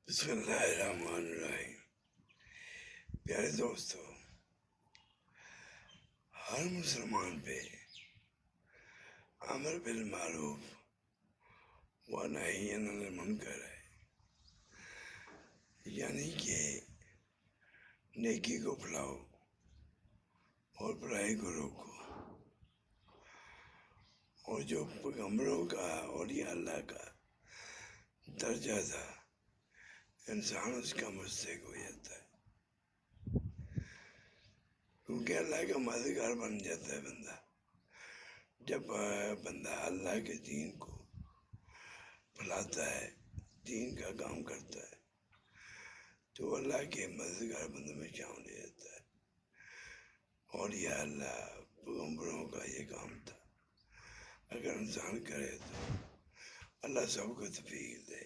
بسم اللہ الرحمن الرحیم۔ پیارے دوستو، ہر مسلمان پہ امر بالمعروف و نہی عن المنکر ہے، یعنی کہ نیکی کو پھیلاؤ اور برائی کو روکو، اور جو پیغمبروں کا اور یہ اللہ کا درجہ تھا، انسان اس کا مستحق ہو جاتا ہے، کیونکہ اللہ کا مددگار بن جاتا ہے بندہ۔ جب بندہ اللہ کے دین کو پھیلاتا ہے، دین کا کام کرتا ہے، تو اللہ کے مددگار بندوں میں شامل ہو جاتا ہے۔ اور یہ اللہ پیغمبروں کا یہ کام تھا، اگر انسان کرے تو اللہ سب کو توفیق دے۔